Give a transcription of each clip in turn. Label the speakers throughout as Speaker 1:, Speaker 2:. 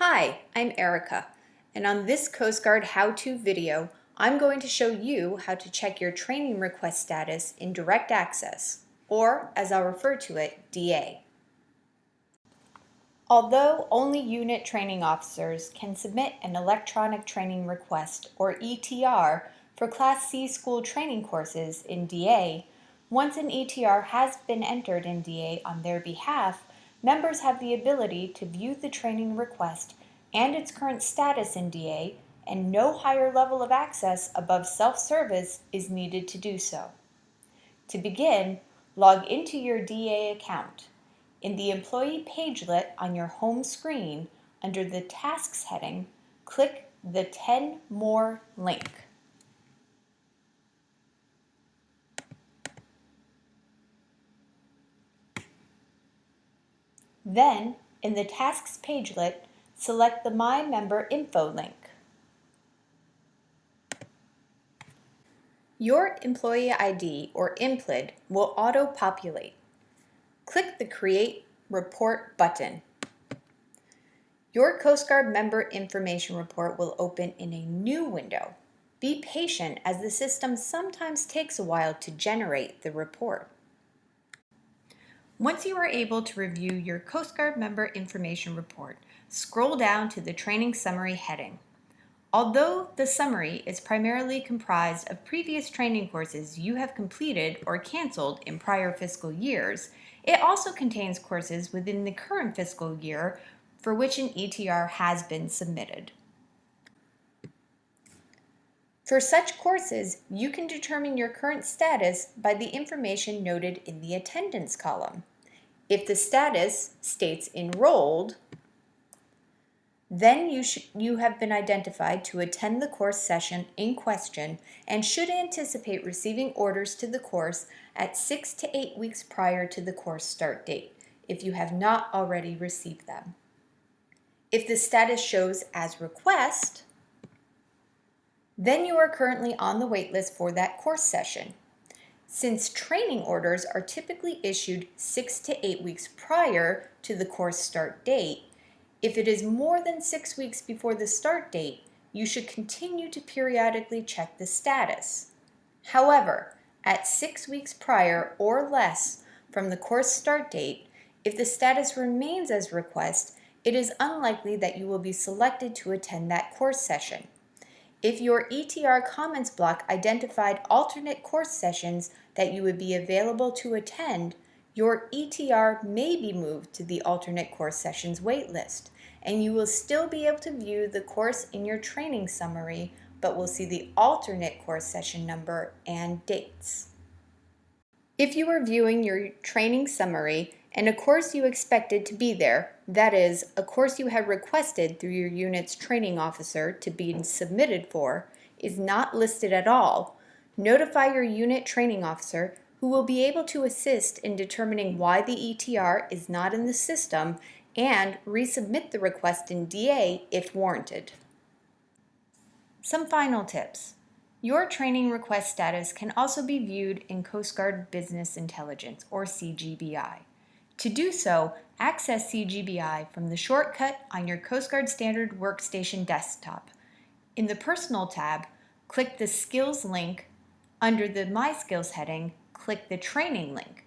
Speaker 1: Hi, I'm Erica, and on this Coast Guard how-to video, I'm going to show you how to check your training request status in Direct Access, or as I'll refer to it, DA. Although only unit training officers can submit an electronic training request, or ETR, for Class C school training courses in DA, once an ETR has been entered in DA on their behalf, members have the ability to view the training request and its current status in DA, and no higher level of access above self-service is needed to do so. To begin, log into your DA account. In the Employee Pagelet on your home screen, under the Tasks heading, click the 10 More link. Then, in the Tasks Pagelet, select the My Member Info link. Your Employee ID, or EMPLID, will auto-populate. Click the Create Report button. Your Coast Guard Member Information Report will open in a new window. Be patient, as the system sometimes takes a while to generate the report. Once you are able to review your Coast Guard Member Information Report, scroll down to the Training Summary heading. Although the summary is primarily comprised of previous training courses you have completed or canceled in prior fiscal years, it also contains courses within the current fiscal year for which an ETR has been submitted. For such courses, you can determine your current status by the information noted in the attendance column. If the status states enrolled, then you have been identified to attend the course session in question and should anticipate receiving orders to the course at 6 to 8 weeks prior to the course start date, if you have not already received them. If the status shows as request, then you are currently on the wait list for that course session. Since training orders are typically issued 6 to 8 weeks prior to the course start date, if it is more than 6 weeks before the start date, you should continue to periodically check the status. However, at 6 weeks prior or less from the course start date, if the status remains as request, it is unlikely that you will be selected to attend that course session. If your ETR comments block identified alternate course sessions that you would be available to attend, your ETR may be moved to the alternate course sessions waitlist, and you will still be able to view the course in your training summary, but will see the alternate course session number and dates. If you are viewing your training summary and a course you expected to be there, that is, a course you had requested through your unit's training officer to be submitted for, is not listed at all, notify your unit training officer, who will be able to assist in determining why the ETR is not in the system and resubmit the request in DA if warranted. Some final tips. Your training request status can also be viewed in Coast Guard Business Intelligence, or CGBI. To do so, access CGBI from the shortcut on your Coast Guard Standard Workstation desktop. In the Personal tab, click the Skills link. Under the My Skills heading, click the Training link.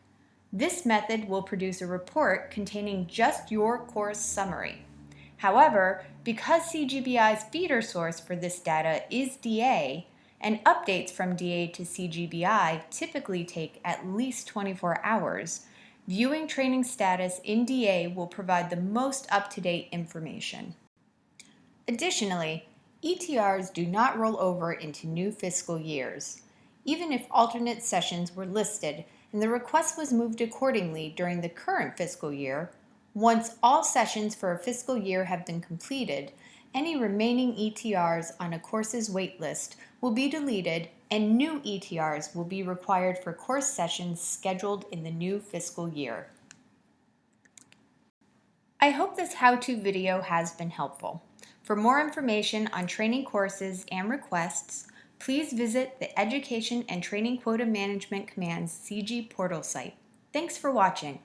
Speaker 1: This method will produce a report containing just your course summary. However, because CGBI's feeder source for this data is DA, and updates from DA to CGBI typically take at least 24 hours, viewing training status in DA will provide the most up-to-date information. Additionally, ETRs do not roll over into new fiscal years. Even if alternate sessions were listed and the request was moved accordingly during the current fiscal year, once all sessions for a fiscal year have been completed, any remaining ETRs on a course's waitlist will be deleted and new ETRs will be required for course sessions scheduled in the new fiscal year. I hope this how-to video has been helpful. For more information on training courses and requests, please visit the Education and Training Quota Management Command's CG portal site. Thanks for watching.